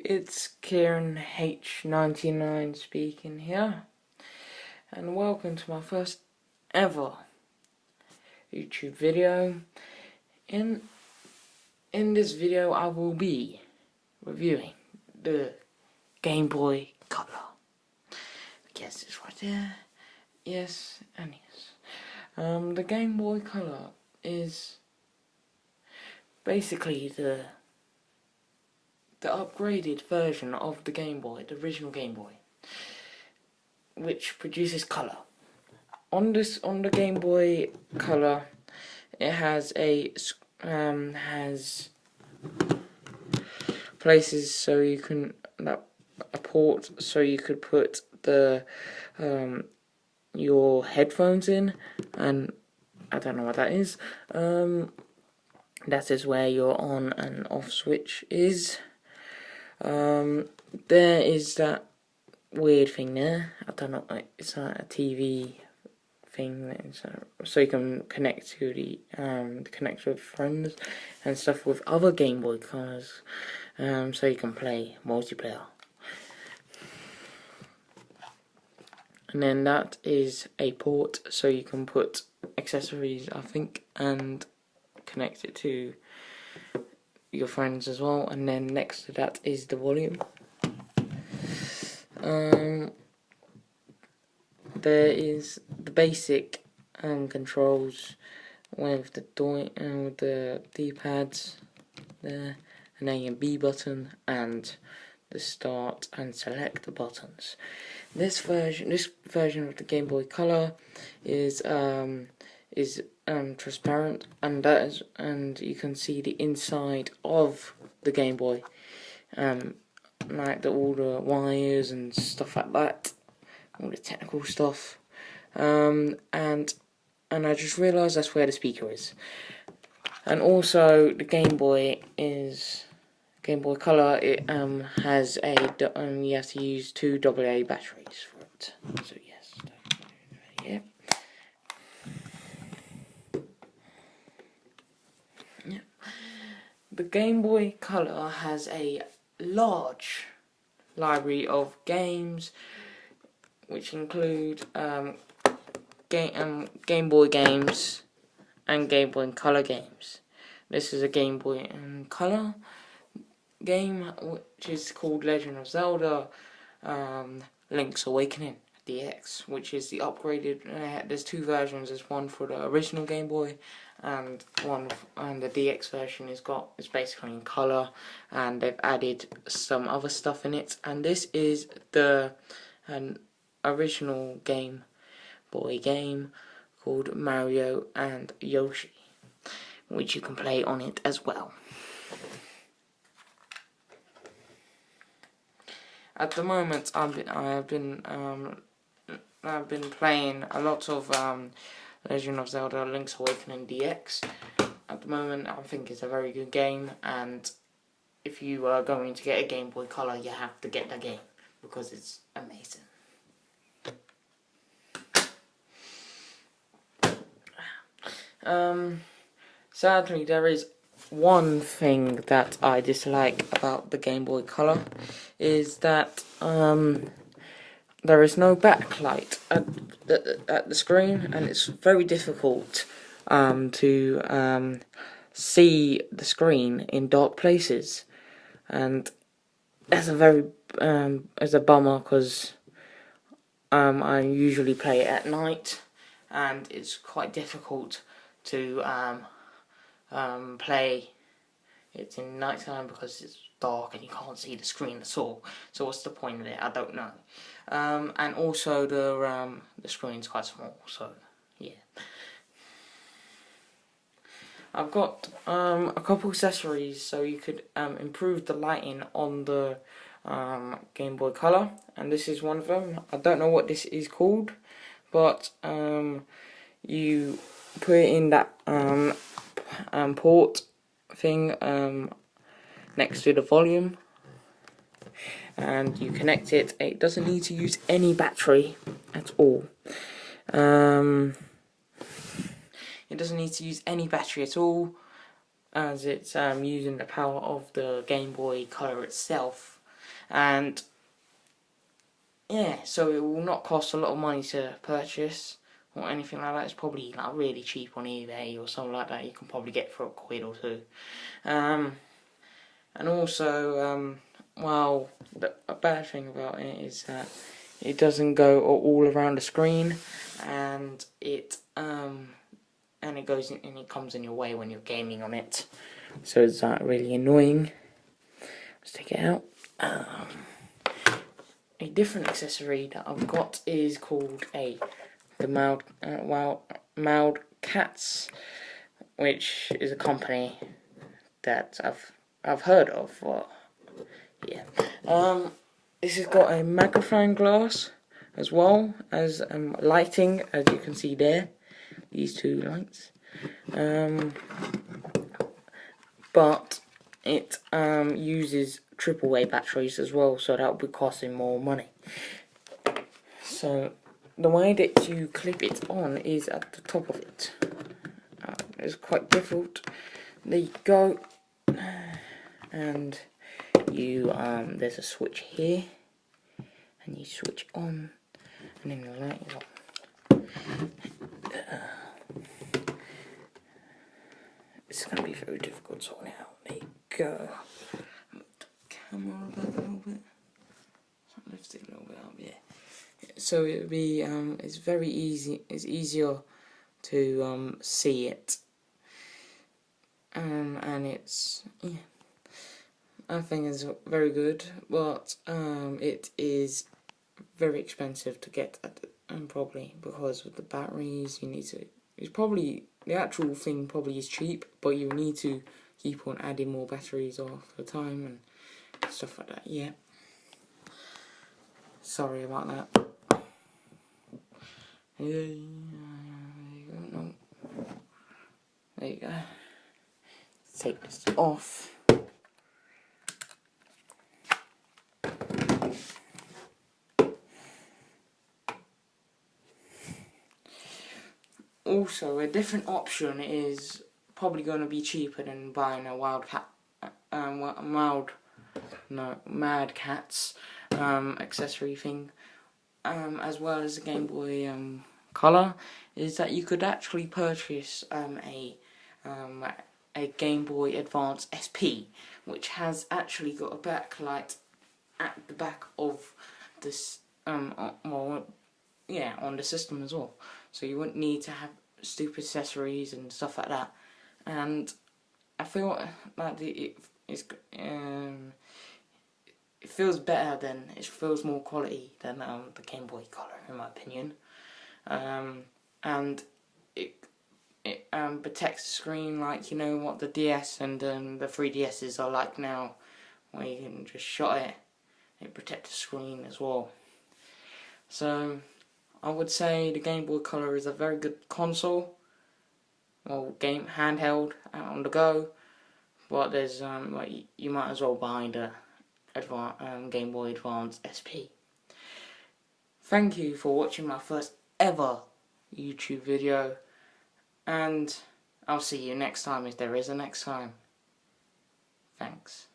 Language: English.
It's Kieran H99 speaking here, and welcome to my first ever YouTube video. In this video I will be reviewing the Game Boy Color. Yes, it's right there. Yes, and yes. The Game Boy Color is basically the upgraded version of the Game Boy, the original Game Boy, which produces color. On the Game Boy Color, it has places so you can a port so you could put the your headphones in, and I don't know what that is. That is where your on and off switch is. There is that weird thing there. I don't know. It's a TV thing. So you can connect to connect with friends and stuff with other Game Boy Colors. So you can play multiplayer. And then that is a port, so you can put accessories, I think, and connect it to your friends as well. And then next to that is the volume. There is the basic controls with the D-pads there, an A and B button, and the start and select buttons. This version of the Game Boy Color is transparent, and you can see the inside of the Game Boy, like all the wires and stuff like that, all the technical stuff, and I just realised that's where the speaker is. And also the Game Boy Color. It has you have to use 2 AA batteries for it. So yes, yeah. Yeah. The Game Boy Color has a large library of games, which include Game Boy games and Game Boy Color games. This is a Game Boy Color game, which is called Legend of Zelda Link's Awakening DX, which is the upgraded. There's 2 versions. There's one for the original Game Boy, and the DX version is basically in color, and they've added some other stuff in it. And this is the original Game Boy game called Mario and Yoshi, which you can play on it as well. At the moment, I've been playing a lot of Legend of Zelda: Link's Awakening DX. At the moment, I think it's a very good game, and if you are going to get a Game Boy Color, you have to get the game because it's amazing. Sadly, there is one thing that I dislike about the Game Boy Color, is that there is no backlight at the screen, and it's very difficult to see the screen in dark places, and that's it's a bummer, because I usually play it at night, and it's quite difficult to play it in nighttime because it's dark and you can't see the screen at all. So what's the point of it? I don't know. And also the screen's quite small, so yeah. I've got a couple accessories so you could improve the lighting on the Game Boy Color, and this is one of them. I don't know what this is called, but you put it in that port thing next to the volume, and you connect it. It doesn't need to use any battery at all. It doesn't need to use any battery at all, as it's using the power of the Game Boy Color itself and yeah, so it will not cost a lot of money to purchase or anything like that. It's probably like really cheap on eBay or something like that. You can probably get for £1 or £2. And also, well, a bad thing about it is that it doesn't go all around the screen, and it comes in your way when you're gaming on it. So it's really annoying. Let's take it out. A different accessory that I've got is called the Mild Cats, which is a company that I've heard of. Well, yeah. This has got a magnifying glass as well as lighting, as you can see there. These two lights. But it uses AAA batteries as well, so that will be costing more money. So the way that you clip it on is at the top of it. It's quite difficult. There you go, and you there's a switch here, and you switch on, and then the light is on. It's going to be very difficult sorting it out. There you go. Camera back a little bit. Lift it a little bit up, yeah. So it'll be it's very easy. It's easier to see it. And it's I think it's very good, but it is very expensive to get at probably because with the batteries you need to. It's probably the actual thing probably is cheap, but you need to keep on adding more batteries all the time and stuff like that. Yeah. Sorry about that. There you go. No. There you go. Take this off. Also, a different option is probably going to be cheaper than buying a Mad Catz accessory thing, as well as a Game Boy Color, is that you could actually purchase a Game Boy Advance SP, which has actually got a backlight at the back of this on the system as well, so you wouldn't need to have stupid accessories and stuff like that. And I feel like it feels better than, it feels more quality than the Game Boy Color, in my opinion. And it protects the screen like, you know what the DS and the 3DSs are like now, where you can just shot it. It protects the screen as well. So I would say the Game Boy Color is a very good console, or game handheld out on the go. But there's you might as well buy the Game Boy Advance SP. Thank you for watching my first ever YouTube video, and I'll see you next time if there is a next time. Thanks.